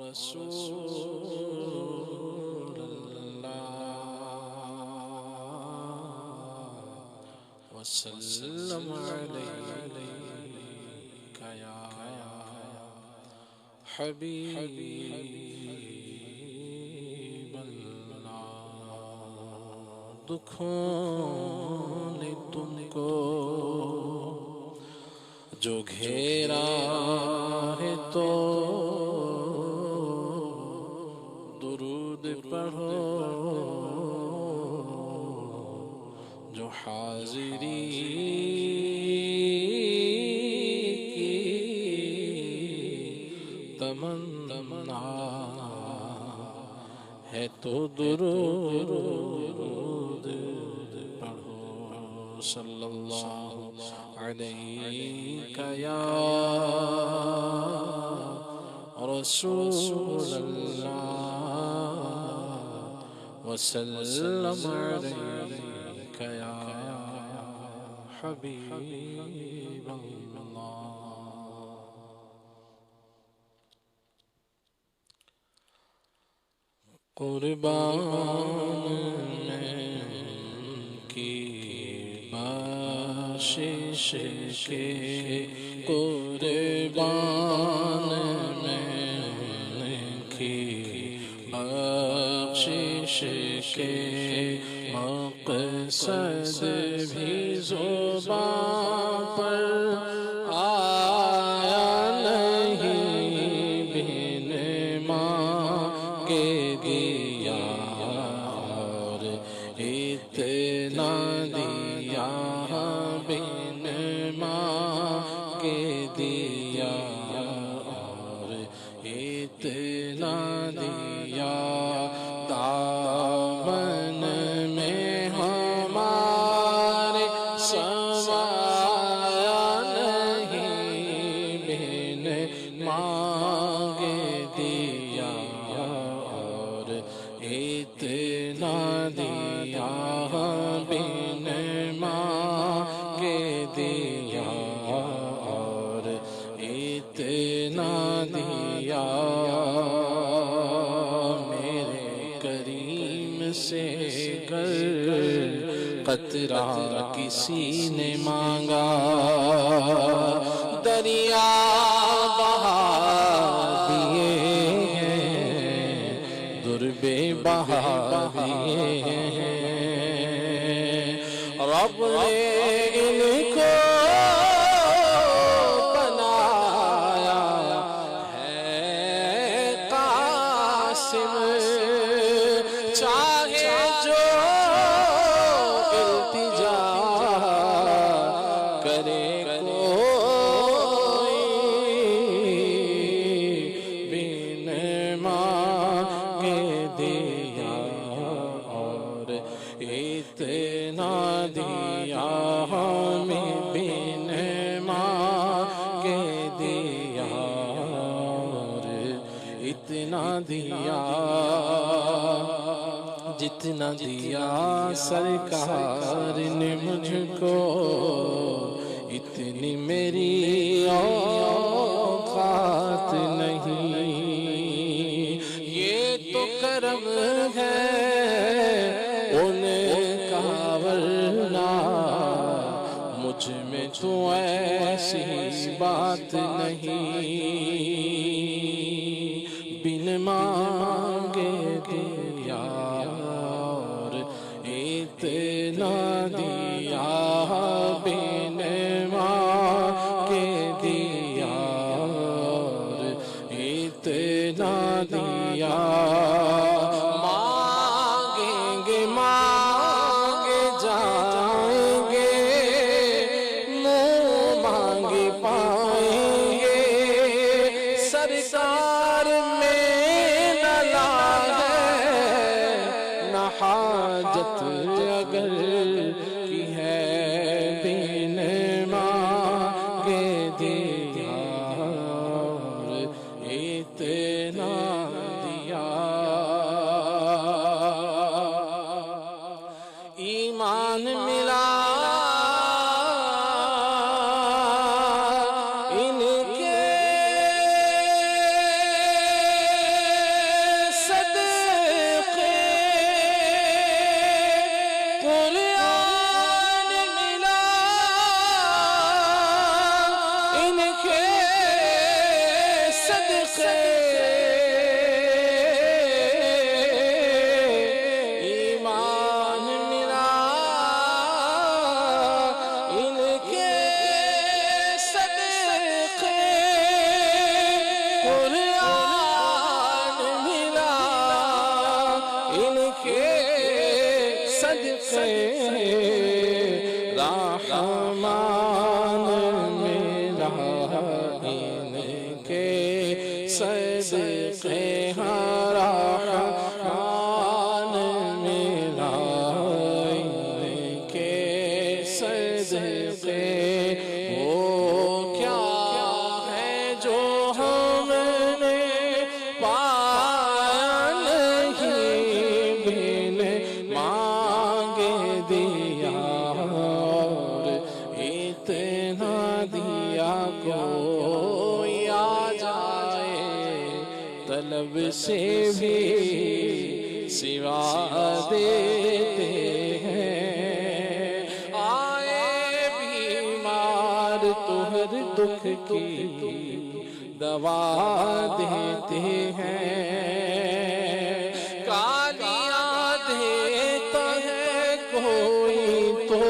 رسول اللہ وسلم علیک یا حبیب اللہ دکھوں نے تم کو جو گھیرا ہے تو درود پڑھو جو حاضری کی تمنا ہے تو درود پڑھو صلی اللہ علیک یا رسول اللہ وسلم علیک یا حبیب اللہ قربان میں کی بخشش کے قربان میں کی بخشش کے مقصد بھی زبان پر آیا نہیں بن مانگے دیا اور اتنا دیا بن مانگے دیا اور اتنا دیا دامن میں ہمارے سمایا نہیں بن مانگے دیا اور اتنا دیا بن مانگے دیا اور اتنا دیا میرے کریم سے گر قطرہ کسی نے مانگا دریا بہا دیے دربے بہا دیے رب نے ان کو بنایا ہے قاسم چاہے جو التجا کرے کوئی بن مانگے دیا اور اتنا دیا ہمیں بن مانگے دیا اور اتنا دیا جتنا دیا سرکار نے مجھ کو اتنی میری اوقات نہیں یہ تو کرم ہے ان کا ورنہ مجھ میں تو ایسی بات نہیں بن مانگے دیا اور اتنا دیا بن مانگے دیا اور اتنا دیا مانگیں گے مانگے جائیں گے منہ مانگے پائیں گے سرکار میں نہ لاغے نہ حاجت اگر کی ہے بن مانگے دیا اور اتنا دیا ایمان ملا ان کے رحمان ملا ان کے صدقے، رحمان ملا ان کے صدقے۔ وہ کیا ہے جو ہم نے پایا نہیں، بن مانگے دیا، اور اتنا دیا کوئی آ جائے طلب سے بھی سوا دیتے ہیں۔ آئے بیمار تو ہر دکھ کی دوا دیتے ہیں، گالیاں دیتا ہے کوئی تو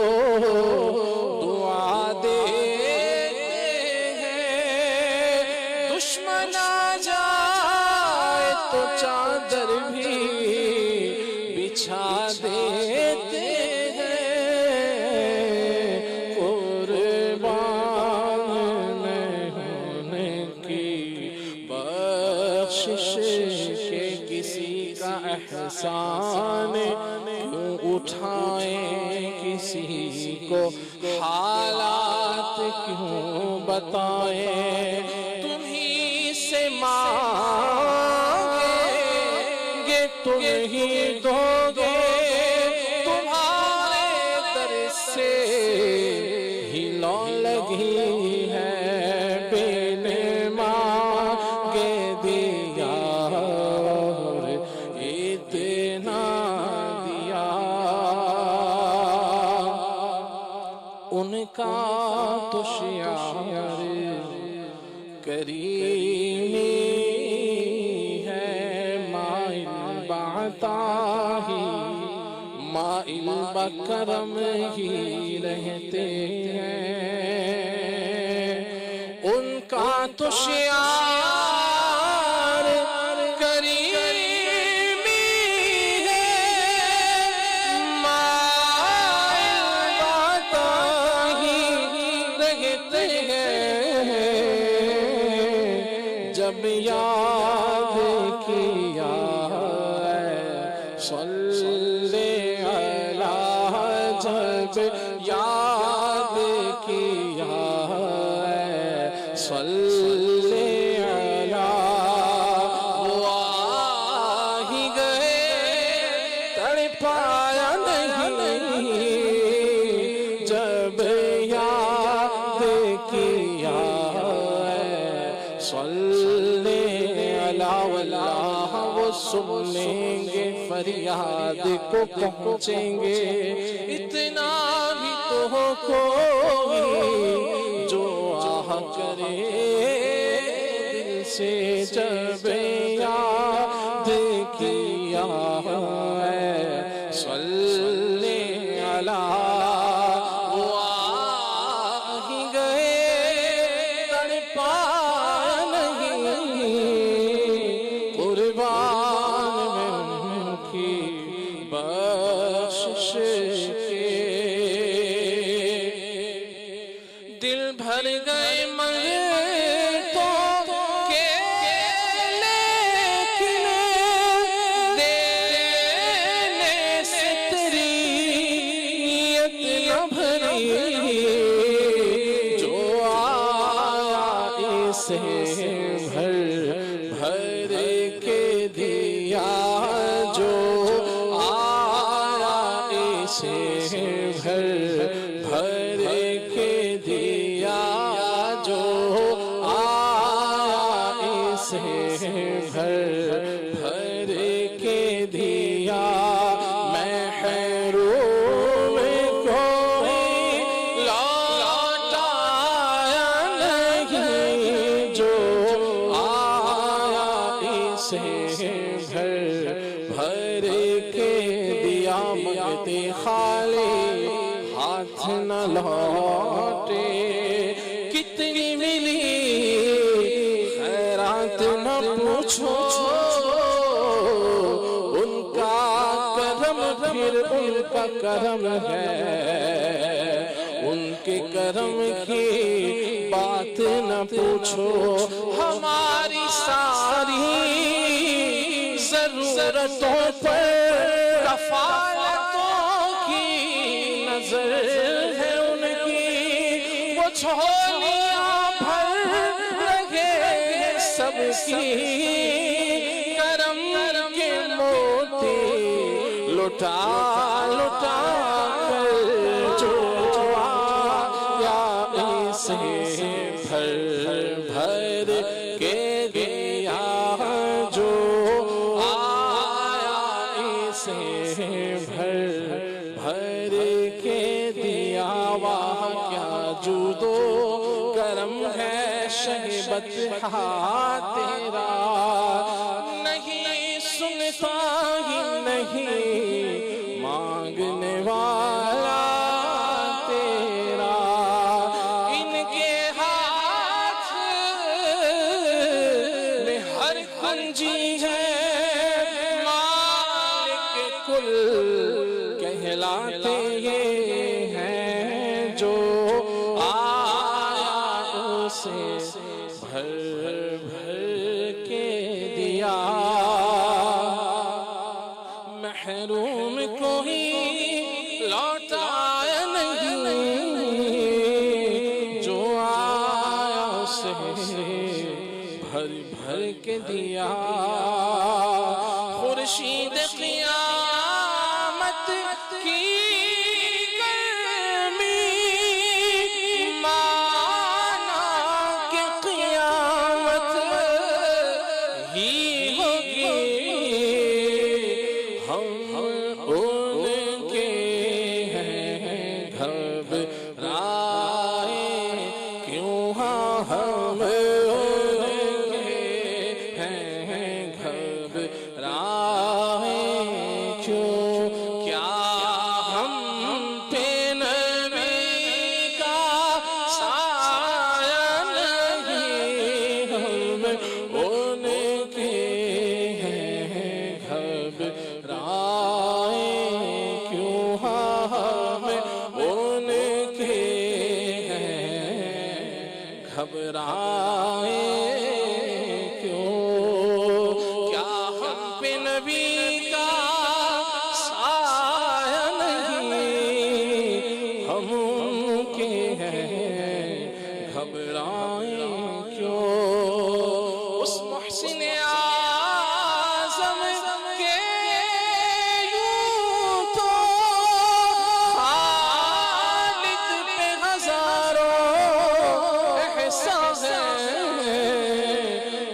دعا دیتے ہیں، دشمن آ جائے تو چادر بھی بچھا دیتے ہیں، قربان ہونے کی بخشش کے کسی کا احسان کیوں اٹھائیں، کسی کو حالات کیوں بتائیں، تمہیں سے مانگیں گے تم ہی دو گے، تمہارے در سے ہی لو لگی ہے، بن مانگے دیا اور اتنا دیا۔ ان کا تو شعار کریمی ہے، مائل بعطا ہی مائل بکرم ہی رہتے ہیں، ان کا تو شعار کریمی ہے، مائل بعطا ہی رہتے ہیں، جب یاد کیا صلی علی، جب یاد کیا صلی علی، وہ آ ہی گئے تڑپایا نہیں، جب یاد کیا صلی علی، واللہ وہ سن لیں گے فریاد کو پہنچیں گے، اتنا بھی تو کوئی جو آہ کرے دل سے، جب یاد کیا صلی علی، وہ آ ہی گئے تڑپایا نہیں، قربان میں ان کی بخشش کے دل بھر گئے منگتوں کے، لیکن دینے سے تیری نیت نہ بھری، جو آیا اسے بھر بھر کے دیا، جو آیا اسے بھر بھر کے دیا، جو آیا اسے بھر بھر کے دیا، محروم کوئی لوٹایا نہیں، جو آیا اسے بھر بھر کے دیا، مانگتے خالی ہاتھ نہ لوٹے، کتنی ملی خیرات نہ پوچھو، ان کا کرم پھر ان کا کرم ہے، ان کے کرم کی بات نہ پوچھو، ہماری ساری ضرورتوں پر کفایتوں کی نظر ہے ان کی، وہ جھولیاں بھر رہے سب کی، کرم کے موتی لٹا لٹا کر جو آیا اسے بھر بھر کے دیا، جو آیا اسے بھر بھر کے دیا، واہ کیا جود و کرم ہے شہبت تیرا، نہیں سنتا ہی نہیں مانگنے والا تیرا، ان کے ہاتھ میں ہر کنجی ہے، مالک کل کہلاتے یہ ہیں، جو آیا اسے بھر بھر کے دیا، محروم کوئی لوٹایا نہیں، جو آیا اسے بھر بھر کے دیا، خورشید قیامت کی گرمی مانا کہ قیامت ہی ہوگی، ہم ان کے ہیں گھبرائے کیوں، ہم ان کے ہیں گھبرائے کیوں، کیا ہم پہ نبی کا سایہ نہیں، ہم ان کے ہیں گھبرائے کیوں، ہم ان کے ہیں گھبرائے کیوں، کیا ہم پہ نبی کا سایہ نہیں، ہم ان کے ہیں گھبرائے کیوں، اس محسن اعظم کے یوں تو خالد پہ ہزاروں احسان ہے،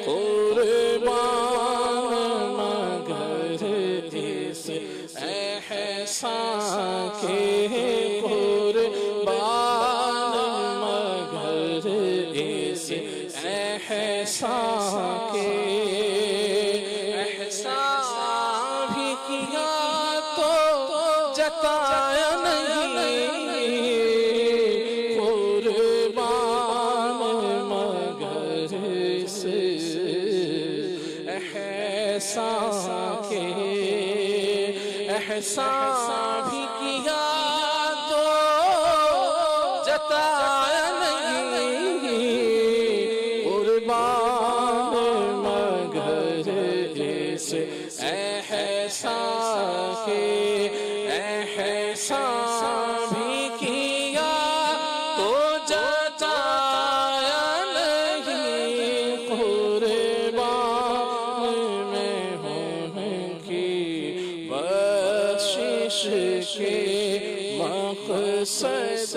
قربان مگر اس احسان کے، قربان مگر اس احسان کے، احسان بھی کیا تو جتایا نہیں، قربان مگر اس احسان کے، احسان بھی کیا تو جتایا نہیں، قربان مگر اس احسان کے، احسان بھی کیا تو جتایا نہیں، قربان میں ہوں کی بخشش کے مقصد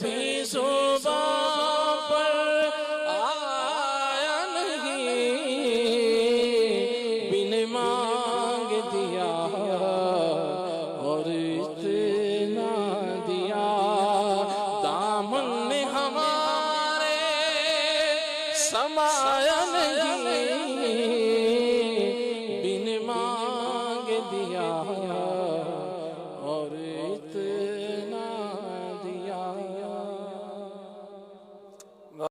بھی زبان پر آیا نہیں، بن مانگ دیا اور اتنا دیا، دامن میں ہمارے سمایا